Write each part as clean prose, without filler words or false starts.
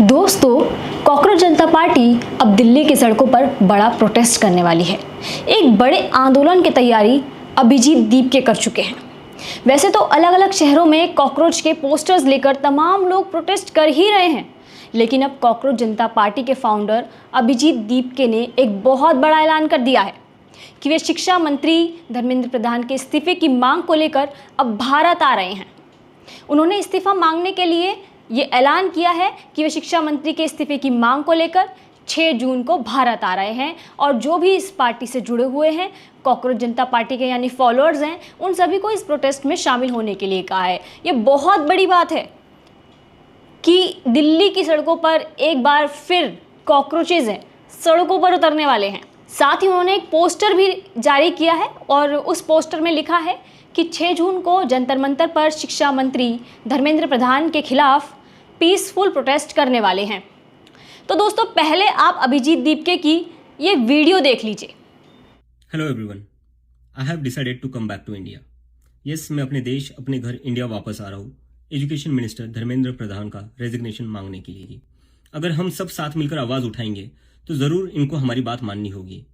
दोस्तों, कॉकरोच जनता पार्टी अब दिल्ली की सड़कों पर बड़ा प्रोटेस्ट करने वाली है। एक बड़े आंदोलन की तैयारी अभिजीत दीप कर चुके हैं। वैसे तो अलग अलग शहरों में कॉकरोच के पोस्टर्स लेकर तमाम लोग प्रोटेस्ट कर ही रहे हैं, लेकिन अब कॉकरोच जनता पार्टी के फाउंडर अभिजीत दीप ने एक बहुत बड़ा ऐलान कर दिया है कि वे शिक्षा मंत्री धर्मेंद्र प्रधान के इस्तीफे की मांग को लेकर अब भारत आ रहे हैं। उन्होंने इस्तीफा मांगने के लिए ये ऐलान किया है कि वे शिक्षा मंत्री के इस्तीफे की मांग को लेकर 6 जून को भारत आ रहे हैं और जो भी इस पार्टी से जुड़े हुए हैं, कॉकरोच जनता पार्टी के यानी फॉलोअर्स हैं, उन सभी को इस प्रोटेस्ट में शामिल होने के लिए कहा है। ये बहुत बड़ी बात है कि दिल्ली की सड़कों पर एक बार फिर कॉकरोचेज हैं, सड़कों पर उतरने वाले हैं। साथ ही उन्होंने एक पोस्टर भी जारी किया है और उस पोस्टर में लिखा है कि 6 जून को जंतर मंतर पर शिक्षा मंत्री धर्मेंद्र प्रधान के खिलाफ पीसफुल प्रोटेस्ट करने वाले हैं। तो दोस्तों, पहले आप अभिजीत दीप की ये वीडियो देख लीजिए। Hello everyone, I have decided to come back to India. Yes, मैं अपने देश, अपने घर इंडिया वापस आ रहा हूँ एजुकेशन मिनिस्टर धर्मेंद्र प्रधान का रेजिग्नेशन मांगने के लिए। अगर हम सब साथ मिलकर आवाज़ उठाएंगे तो ज़रूर इनको हमारी बात माननी होगी।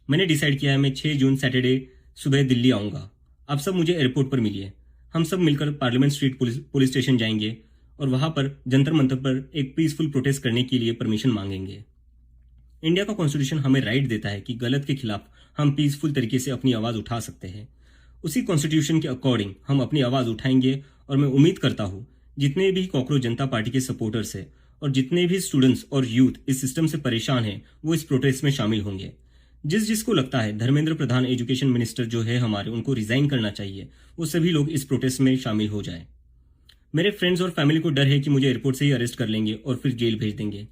मैंने डिसाइड किया है मैं 6 जून सैटरडे सुबह दिल्ली आऊँगा। आप सब मुझे एयरपोर्ट पर मिलिए। हम सब मिलकर पार्लियामेंट स्ट्रीट पुलिस स्टेशन जाएंगे और वहाँ पर जंतर मंतर पर एक पीसफुल प्रोटेस्ट करने के लिए परमिशन मांगेंगे। इंडिया का कॉन्स्टिट्यूशन हमें राइट देता है कि गलत के खिलाफ हम पीसफुल तरीके से अपनी आवाज़ उठा सकते हैं। उसी कॉन्स्टिट्यूशन के अकॉर्डिंग हम अपनी आवाज़ उठाएंगे और मैं उम्मीद करता हूँ जितने भी कॉकरोच जनता पार्टी के सपोर्टर्स हैं और जितने भी स्टूडेंट्स और यूथ इस सिस्टम से परेशान हैं वो इस प्रोटेस्ट में शामिल होंगे। जिसको लगता है धर्मेंद्र प्रधान एजुकेशन मिनिस्टर जो है हमारे, उनको रिजाइन करना चाहिए, वो सभी लोग इस प्रोटेस्ट में शामिल हो जाएं। मेरे फ्रेंड्स और फैमिली को डर है कि मुझे एयरपोर्ट से ही अरेस्ट कर लेंगे और फिर जेल भेज देंगे,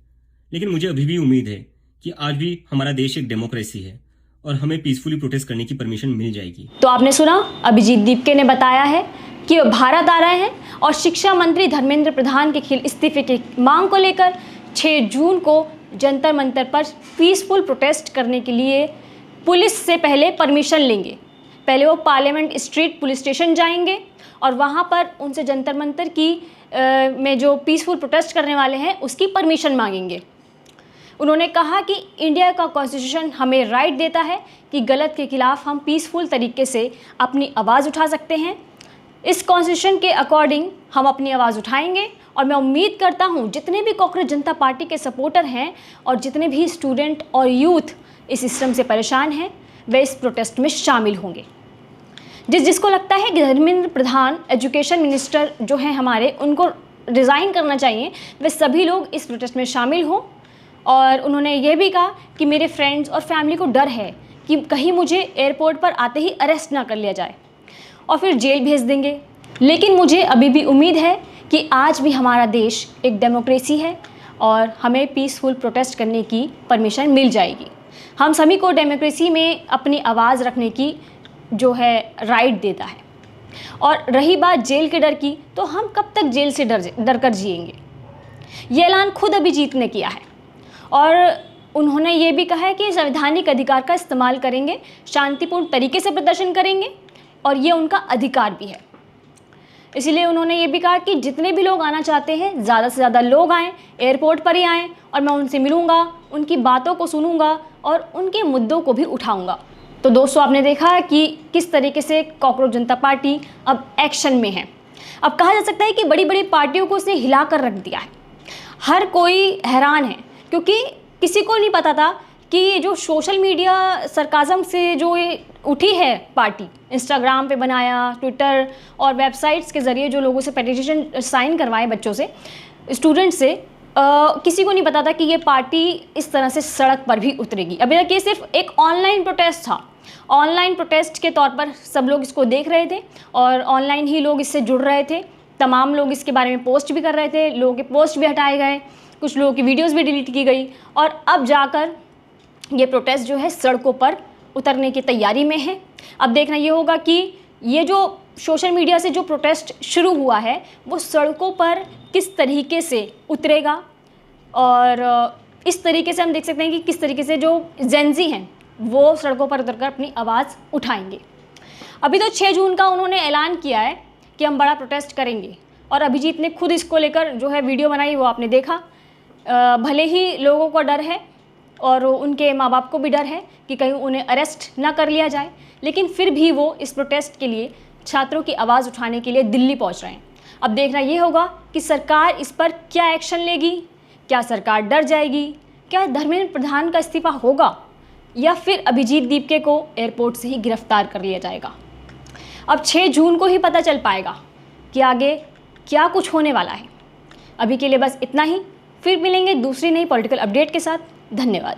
लेकिन मुझे अभी भी उम्मीद है कि आज भी हमारा देश एक डेमोक्रेसी है और हमें पीसफुली प्रोटेस्ट करने की परमिशन मिल जाएगी। तो आपने सुना, अभिजीत दीप ने बताया है कि वो भारत आ रहे हैं और शिक्षा मंत्री धर्मेंद्र प्रधान के इस्तीफे की मांग को लेकर 6 जून को जंतर मंतर पर पीसफुल प्रोटेस्ट करने के लिए पुलिस से पहले परमिशन लेंगे। पहले वो पार्लियामेंट स्ट्रीट पुलिस स्टेशन जाएंगे और वहाँ पर उनसे जंतर मंतर की में जो पीसफुल प्रोटेस्ट करने वाले हैं उसकी परमिशन मांगेंगे। उन्होंने कहा कि इंडिया का कॉन्स्टिट्यूशन हमें राइट देता है कि गलत के खिलाफ हम पीसफुल तरीके से अपनी आवाज़ उठा सकते हैं। इस कॉन्स्टिट्यूशन के अकॉर्डिंग हम अपनी आवाज़ उठाएंगे और मैं उम्मीद करता हूं जितने भी कॉकरोच जनता पार्टी के सपोर्टर हैं और जितने भी स्टूडेंट और यूथ इस सिस्टम से परेशान हैं वे इस प्रोटेस्ट में शामिल होंगे। जिसको लगता है कि धर्मेंद्र प्रधान एजुकेशन मिनिस्टर जो हैं हमारे, उनको रिज़ाइन करना चाहिए, वे सभी लोग इस प्रोटेस्ट में शामिल हों। और उन्होंने ये भी कहा कि मेरे फ्रेंड्स और फैमिली को डर है कि कहीं मुझे एयरपोर्ट पर आते ही अरेस्ट ना कर लिया जाए और फिर जेल भेज देंगे, लेकिन मुझे अभी भी उम्मीद है कि आज भी हमारा देश एक डेमोक्रेसी है और हमें पीसफुल प्रोटेस्ट करने की परमिशन मिल जाएगी। हम सभी को डेमोक्रेसी में अपनी आवाज़ रखने की जो है राइट देता है। और रही बात जेल के डर की, तो हम कब तक जेल से डर कर जिएंगे। ये ऐलान खुद अभिजीत ने किया है और उन्होंने ये भी कहा है कि संवैधानिक अधिकार का इस्तेमाल करेंगे, शांतिपूर्ण तरीके से प्रदर्शन करेंगे और ये उनका अधिकार भी है। इसलिए उन्होंने ये भी कहा कि जितने भी लोग आना चाहते हैं ज़्यादा से ज़्यादा लोग आएँ, एयरपोर्ट पर ही आएँ और मैं उनसे मिलूँगा, उनकी बातों को सुनूँगा और उनके मुद्दों को भी उठाऊँगा। तो दोस्तों, आपने देखा कि किस तरीके से कॉकरोच जनता पार्टी अब एक्शन में है। अब कहा जा सकता है कि बड़ी बड़ी पार्टियों को उसने हिला कर रख दिया है। हर कोई हैरान है क्योंकि किसी को नहीं पता था कि ये जो सोशल मीडिया सरकाज़म से जो ये उठी है पार्टी, इंस्टाग्राम पे बनाया, ट्विटर और वेबसाइट्स के ज़रिए जो लोगों से पेटिशन साइन करवाए बच्चों से, स्टूडेंट से, किसी को नहीं पता था कि ये पार्टी इस तरह से सड़क पर भी उतरेगी। अभी तक ये सिर्फ एक ऑनलाइन प्रोटेस्ट था। ऑनलाइन प्रोटेस्ट के तौर पर सब लोग इसको देख रहे थे और ऑनलाइन ही लोग इससे जुड़ रहे थे। तमाम लोग इसके बारे में पोस्ट भी कर रहे थे, लोगों के पोस्ट भी हटाए गए, कुछ लोगों की वीडियोज़ भी डिलीट की गई और अब जाकर ये प्रोटेस्ट जो है सड़कों पर उतरने की तैयारी में है। अब देखना ये होगा कि ये जो सोशल मीडिया से जो प्रोटेस्ट शुरू हुआ है वो सड़कों पर किस तरीके से उतरेगा और इस तरीके से हम देख सकते हैं कि किस तरीके से जो जेंजी हैं वो सड़कों पर उतरकर अपनी आवाज़ उठाएंगे। अभी तो 6 जून का उन्होंने ऐलान किया है कि हम बड़ा प्रोटेस्ट करेंगे और अभिजीत ने खुद इसको लेकर जो है वीडियो बनाई, वो आपने देखा। भले ही लोगों को डर है और उनके माँ बाप को भी डर है कि कहीं उन्हें अरेस्ट ना कर लिया जाए, लेकिन फिर भी वो इस प्रोटेस्ट के लिए, छात्रों की आवाज़ उठाने के लिए दिल्ली पहुंच रहे हैं। अब देखना ये होगा कि सरकार इस पर क्या एक्शन लेगी। क्या सरकार डर जाएगी? क्या धर्मेंद्र प्रधान का इस्तीफा होगा या फिर अभिजीत दीपके को एयरपोर्ट से ही गिरफ्तार कर लिया जाएगा? अब 6 जून को ही पता चल पाएगा कि आगे क्या कुछ होने वाला है। अभी के लिए बस इतना ही, फिर मिलेंगे दूसरी नई पॉलिटिकल अपडेट के साथ। धन्यवाद।